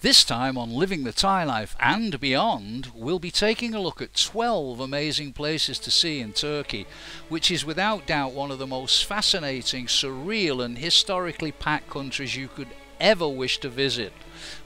This time on Living the Thai Life and Beyond, we'll be taking a look at 12 amazing places to see in Turkey, which is without doubt one of the most fascinating, surreal and historically packed countries you could ever wish to visit.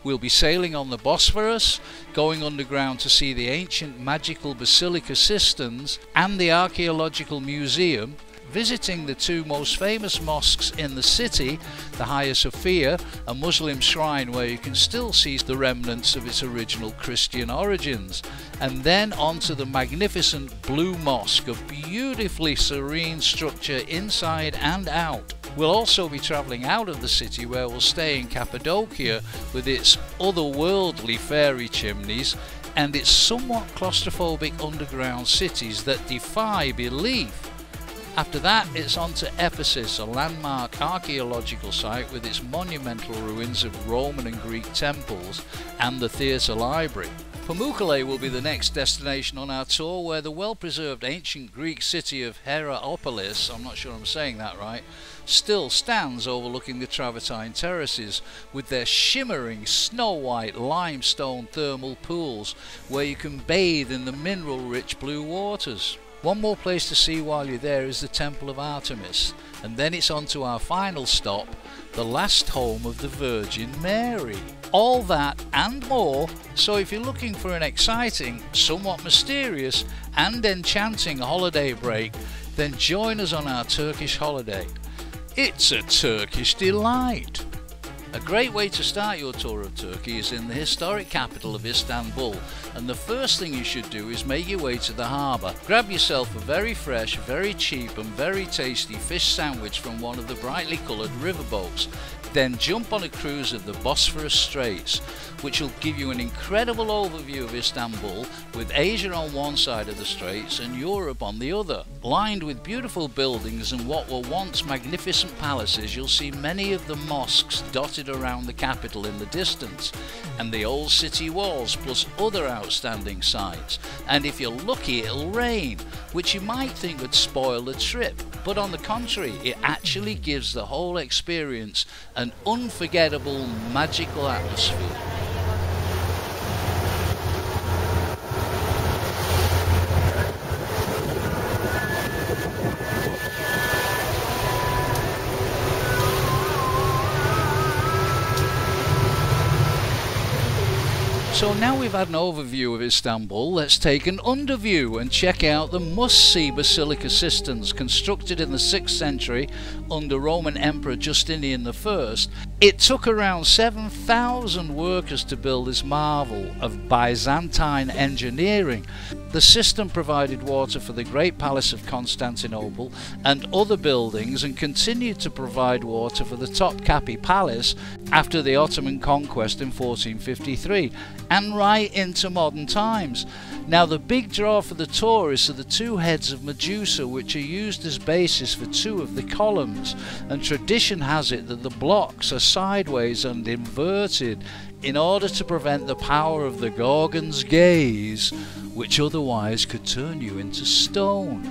We'll be sailing on the Bosphorus, going underground to see the ancient magical Basilica Sistines and the Archaeological Museum, visiting the two most famous mosques in the city, the Hagia Sophia, a Muslim shrine where you can still see the remnants of its original Christian origins, and then onto the magnificent Blue Mosque, a beautifully serene structure inside and out. We'll also be travelling out of the city where we'll stay in Cappadocia with its otherworldly fairy chimneys and its somewhat claustrophobic underground cities that defy belief. After that, it's on to Ephesus, a landmark archaeological site with its monumental ruins of Roman and Greek temples and the theatre library. Pamukkale will be the next destination on our tour, where the well-preserved ancient Greek city of Hierapolis, I'm not sure I'm saying that right, still stands overlooking the Travertine Terraces with their shimmering snow-white limestone thermal pools where you can bathe in the mineral-rich blue waters. One more place to see while you're there is the Temple of Artemis, and then it's on to our final stop, the last home of the Virgin Mary. All that and more, so if you're looking for an exciting, somewhat mysterious and enchanting holiday break, then join us on our Turkish holiday. It's a Turkish delight! A great way to start your tour of Turkey is in the historic capital of Istanbul, and the first thing you should do is make your way to the harbour. Grab yourself a very fresh, very cheap and very tasty fish sandwich from one of the brightly coloured riverboats. Then jump on a cruise of the Bosphorus Straits, which will give you an incredible overview of Istanbul, with Asia on one side of the straits and Europe on the other. Lined with beautiful buildings and what were once magnificent palaces, you'll see many of the mosques dotted around the capital in the distance, and the old city walls, plus other outstanding sights. And if you're lucky, it'll rain, which you might think would spoil the trip, but on the contrary, it actually gives the whole experience an unforgettable, magical atmosphere. So now we've had an overview of Istanbul, let's take an underview and check out the must-see Basilica Sistines, constructed in the 6th century under Roman Emperor Justinian I. It took around 7,000 workers to build this marvel of Byzantine engineering. The system provided water for the Great Palace of Constantinople and other buildings, and continued to provide water for the Topkapi Palace after the Ottoman conquest in 1453, and right into modern times. Now the big draw for the tourists are the two heads of Medusa, which are used as basis for two of the columns, and tradition has it that the blocks are sideways and inverted in order to prevent the power of the Gorgon's gaze, which otherwise could turn you into stone.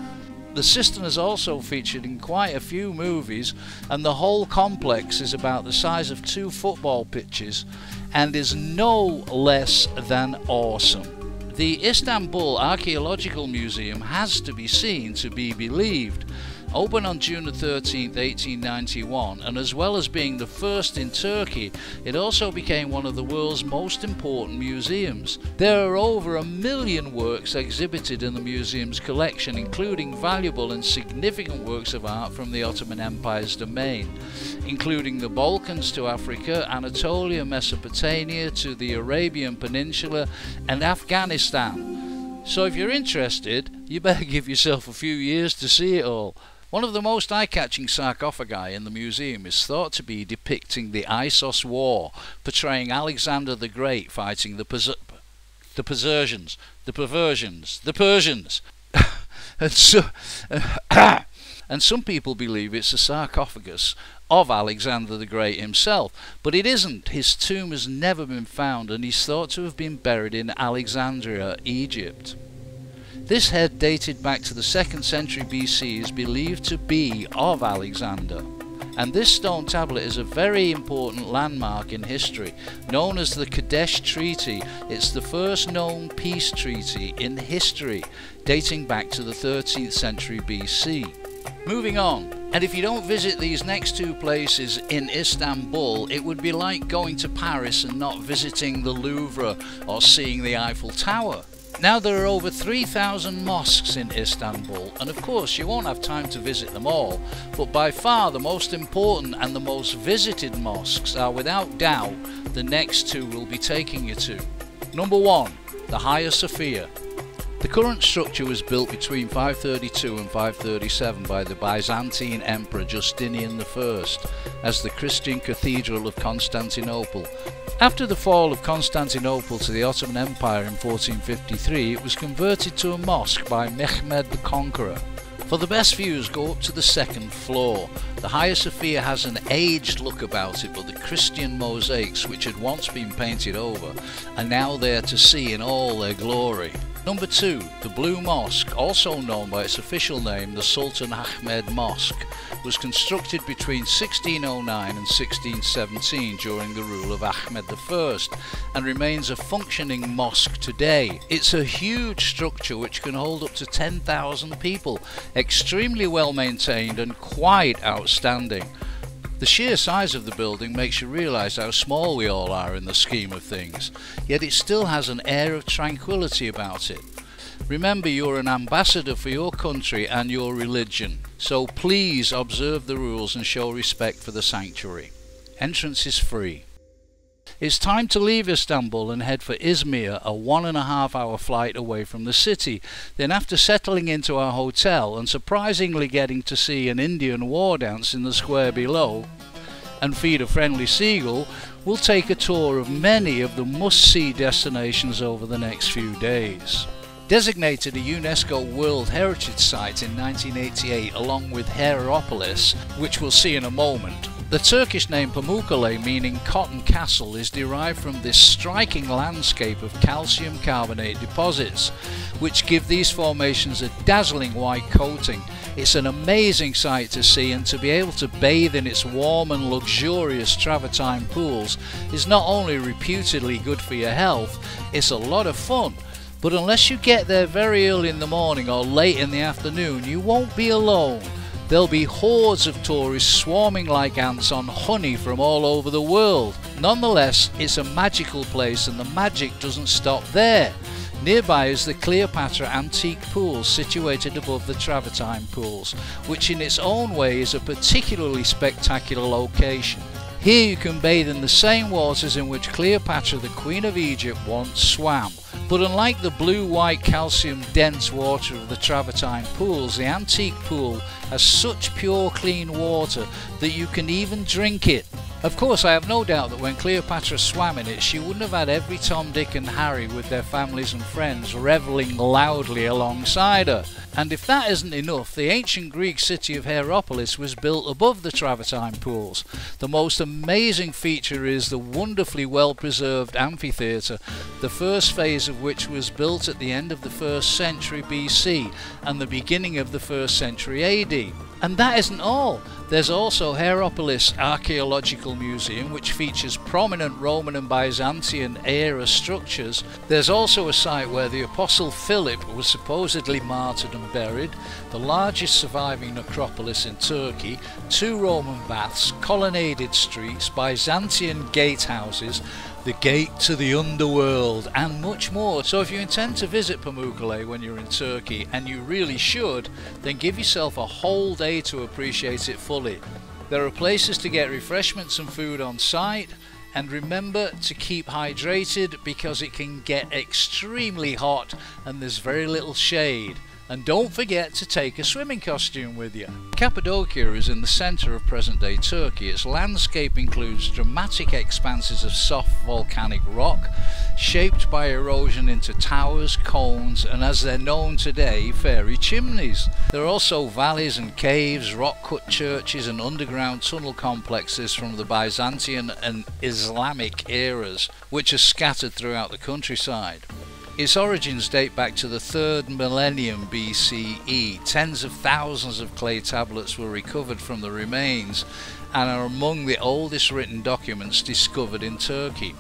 The cistern is also featured in quite a few movies, and the whole complex is about the size of 2 football pitches and is no less than awesome. The Istanbul Archaeological Museum has to be seen to be believed. Opened on June 13, 1891, and as well as being the first in Turkey, it also became one of the world's most important museums. There are over 1 million works exhibited in the museum's collection, including valuable and significant works of art from the Ottoman Empire's domain, including the Balkans to Africa, Anatolia, Mesopotamia to the Arabian Peninsula and Afghanistan. So if you're interested, you better give yourself a few years to see it all. One of the most eye-catching sarcophagi in the museum is thought to be depicting the Issos War, portraying Alexander the Great fighting the Persians. And some people believe it's a sarcophagus of Alexander the Great himself, but it isn't. His tomb has never been found, and he's thought to have been buried in Alexandria, Egypt. This head, dated back to the 2nd century BC, is believed to be of Alexander. And this stone tablet is a very important landmark in history, known as the Kadesh Treaty. It's the first known peace treaty in history, dating back to the 13th century BC. Moving on, and if you don't visit these next two places in Istanbul, it would be like going to Paris and not visiting the Louvre or seeing the Eiffel Tower. Now, there are over 3,000 mosques in Istanbul, and of course you won't have time to visit them all, but by far the most important and the most visited mosques are without doubt the next two we'll be taking you to. Number 1, the Hagia Sophia. The current structure was built between 532 and 537 by the Byzantine Emperor Justinian I as the Christian Cathedral of Constantinople. After the fall of Constantinople to the Ottoman Empire in 1453, it was converted to a mosque by Mehmed the Conqueror. For the best views, go up to the second floor. The Hagia Sophia has an aged look about it, but the Christian mosaics, which had once been painted over, are now there to see in all their glory. Number 2, the Blue Mosque, also known by its official name, the Sultan Ahmed Mosque, was constructed between 1609 and 1617 during the rule of Ahmed I and remains a functioning mosque today. It's a huge structure which can hold up to 10,000 people, extremely well maintained and quite outstanding. The sheer size of the building makes you realise how small we all are in the scheme of things, yet it still has an air of tranquility about it. Remember, you're an ambassador for your country and your religion, so please observe the rules and show respect for the sanctuary. Entrance is free. It's time to leave Istanbul and head for Izmir, a 1.5 hour flight away from the city. Then, after settling into our hotel and surprisingly getting to see an Indian war dance in the square below and feed a friendly seagull, we'll take a tour of many of the must-see destinations over the next few days. Designated a UNESCO World Heritage Site in 1988 along with Hierapolis, which we'll see in a moment, the Turkish name Pamukkale, meaning cotton castle, is derived from this striking landscape of calcium carbonate deposits, which give these formations a dazzling white coating. It's an amazing sight to see, and to be able to bathe in its warm and luxurious travertine pools is not only reputedly good for your health, it's a lot of fun. But unless you get there very early in the morning or late in the afternoon, you won't be alone. There'll be hordes of tourists swarming like ants on honey from all over the world. Nonetheless, it's a magical place, and the magic doesn't stop there. Nearby is the Cleopatra Antique Pool, situated above the Travertine Pools, which in its own way is a particularly spectacular location. Here you can bathe in the same waters in which Cleopatra, the Queen of Egypt, once swam. But unlike the blue-white calcium-dense water of the Travertine Pools, the antique pool has such pure clean water that you can even drink it. Of course, I have no doubt that when Cleopatra swam in it, she wouldn't have had every Tom, Dick and Harry with their families and friends revelling loudly alongside her. And if that isn't enough, the ancient Greek city of Hierapolis was built above the Travertine Pools. The most amazing feature is the wonderfully well-preserved amphitheatre, the first phase of which was built at the end of the 1st century BC and the beginning of the 1st century AD. And that isn't all. There's also Hierapolis Archaeological Museum, which features prominent Roman and Byzantine era structures. There's also a site where the Apostle Philip was supposedly martyred and buried, the largest surviving necropolis in Turkey, 2 Roman baths, colonnaded streets, Byzantine gatehouses, the gate to the underworld, and much more. So if you intend to visit Pamukkale when you're in Turkey, and you really should, then give yourself a whole day to appreciate it fully. There are places to get refreshments and food on site, and remember to keep hydrated because it can get extremely hot and there's very little shade. And don't forget to take a swimming costume with you. Cappadocia is in the centre of present-day Turkey. Its landscape includes dramatic expanses of soft volcanic rock, shaped by erosion into towers, cones, and as they're known today, fairy chimneys. There are also valleys and caves, rock-cut churches and underground tunnel complexes from the Byzantine and Islamic eras, which are scattered throughout the countryside. Its origins date back to the 3rd millennium BCE. Tens of thousands of clay tablets were recovered from the remains and are among the oldest written documents discovered in Turkey.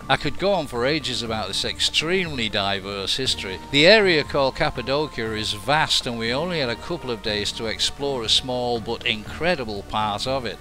I could go on for ages about this extremely diverse history. The area called Cappadocia is vast, and we only had a couple of days to explore a small but incredible part of it.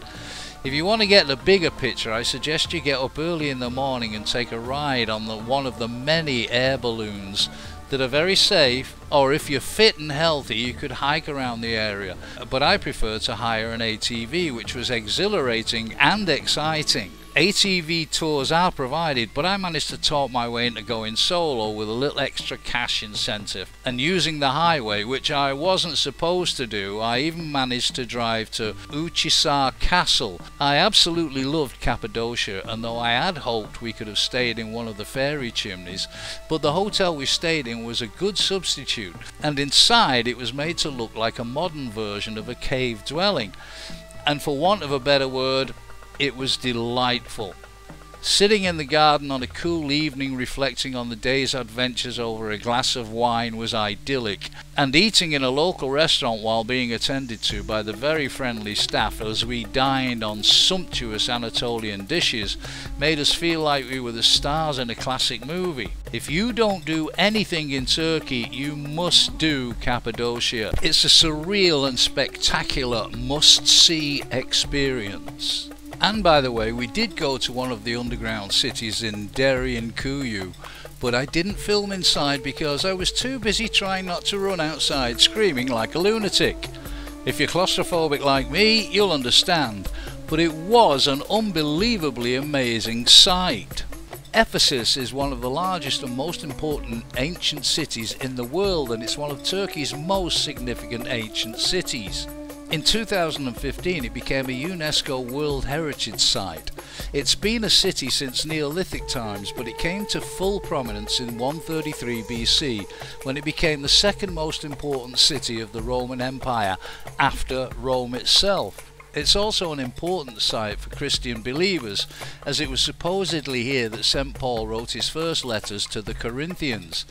If you want to get the bigger picture, I suggest you get up early in the morning and take a ride on one of the many air balloons that are very safe, or if you're fit and healthy you could hike around the area, but I prefer to hire an ATV, which was exhilarating and exciting. ATV tours are provided, but I managed to talk my way into going solo with a little extra cash incentive and using the highway, which I wasn't supposed to do. I even managed to drive to Uchisar Castle. I absolutely loved Cappadocia, and though I had hoped we could have stayed in one of the fairy chimneys, but the hotel we stayed in was a good substitute, and inside it was made to look like a modern version of a cave dwelling, and for want of a better word, it was delightful. Sitting in the garden on a cool evening reflecting on the day's adventures over a glass of wine was idyllic, and eating in a local restaurant while being attended to by the very friendly staff as we dined on sumptuous Anatolian dishes made us feel like we were the stars in a classic movie. If you don't do anything in Turkey, you must do Cappadocia. It's a surreal and spectacular must-see experience. And by the way, we did go to one of the underground cities in Derinkuyu, but I didn't film inside because I was too busy trying not to run outside screaming like a lunatic. If you're claustrophobic like me, you'll understand, but it was an unbelievably amazing sight. Ephesus is one of the largest and most important ancient cities in the world, and it's one of Turkey's most significant ancient cities. In 2015 it became a UNESCO World Heritage Site. It's been a city since Neolithic times, but it came to full prominence in 133 BC when it became the second most important city of the Roman Empire after Rome itself. It's also an important site for Christian believers, as it was supposedly here that St. Paul wrote his first letters to the Corinthians,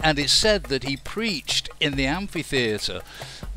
and it's said that he preached in the amphitheatre,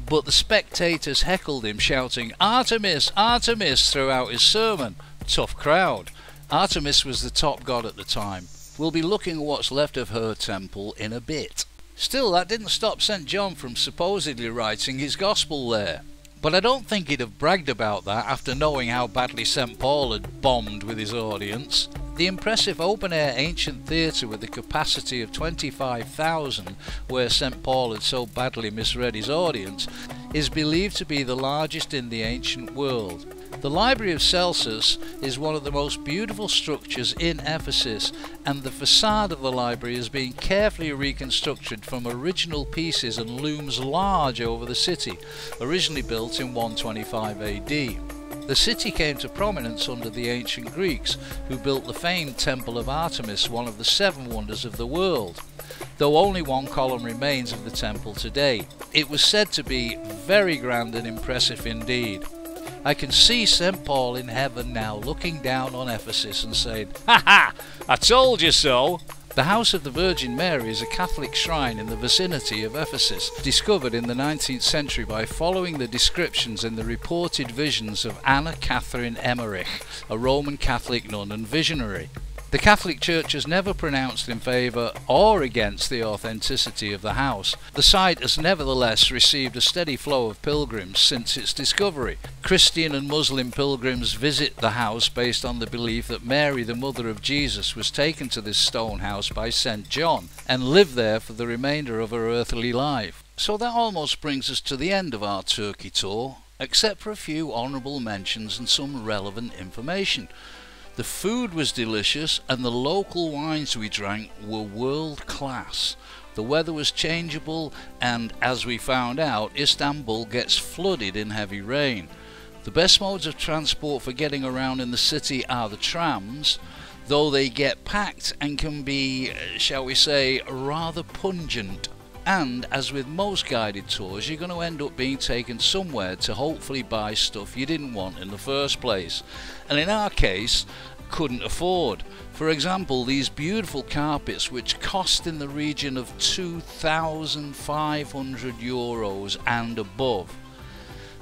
but the spectators heckled him shouting "Artemis, Artemis" throughout his sermon. Tough crowd. Artemis was the top god at the time. We'll be looking at what's left of her temple in a bit. Still, that didn't stop St. John from supposedly writing his gospel there. But I don't think he'd have bragged about that after knowing how badly St. Paul had bombed with his audience. The impressive open-air ancient theatre with a capacity of 25,000, where St. Paul had so badly misread his audience, is believed to be the largest in the ancient world. The Library of Celsus is one of the most beautiful structures in Ephesus, and the facade of the library has been carefully reconstructed from original pieces and looms large over the city, originally built in 125 AD. The city came to prominence under the ancient Greeks, who built the famed Temple of Artemis, one of the 7 wonders of the world, though only one column remains of the temple today. It was said to be very grand and impressive indeed. I can see St. Paul in heaven now looking down on Ephesus and saying, "Ha ha! I told you so!" The House of the Virgin Mary is a Catholic shrine in the vicinity of Ephesus, discovered in the 19th century by following the descriptions in the reported visions of Anna Catherine Emmerich, a Roman Catholic nun and visionary. The Catholic Church has never pronounced in favour or against the authenticity of the house. The site has nevertheless received a steady flow of pilgrims since its discovery. Christian and Muslim pilgrims visit the house based on the belief that Mary, the mother of Jesus, was taken to this stone house by St. John and lived there for the remainder of her earthly life. So that almost brings us to the end of our Turkey tour, except for a few honourable mentions and some relevant information. The food was delicious and the local wines we drank were world class. The weather was changeable and, as we found out, Istanbul gets flooded in heavy rain. The best modes of transport for getting around in the city are the trams, though they get packed and can be, shall we say, rather pungent. And, as with most guided tours, you're going to end up being taken somewhere to hopefully buy stuff you didn't want in the first place. And in our case, couldn't afford. For example, these beautiful carpets, which cost in the region of 2,500 euros and above.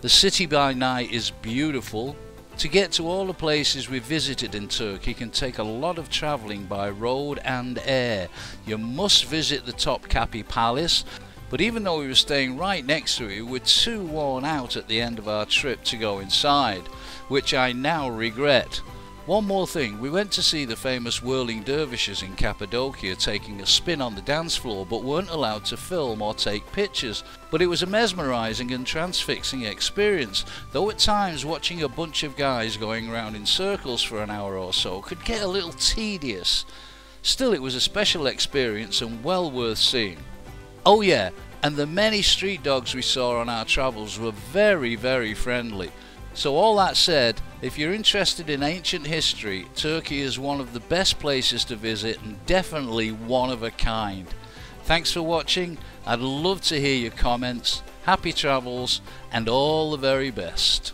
The city by night is beautiful. To get to all the places we visited in Turkey can take a lot of travelling by road and air. You must visit the Topkapi Palace, but even though we were staying right next to it, we were too worn out at the end of our trip to go inside, which I now regret. One more thing, we went to see the famous whirling dervishes in Cappadocia taking a spin on the dance floor, but weren't allowed to film or take pictures. But it was a mesmerising and transfixing experience, though at times watching a bunch of guys going around in circles for an hour or so could get a little tedious. Still, it was a special experience and well worth seeing. Oh yeah, and the many street dogs we saw on our travels were very, very friendly. So all that said, if you're interested in ancient history, Turkey is one of the best places to visit and definitely one of a kind. Thanks for watching. I'd love to hear your comments. Happy travels and all the very best.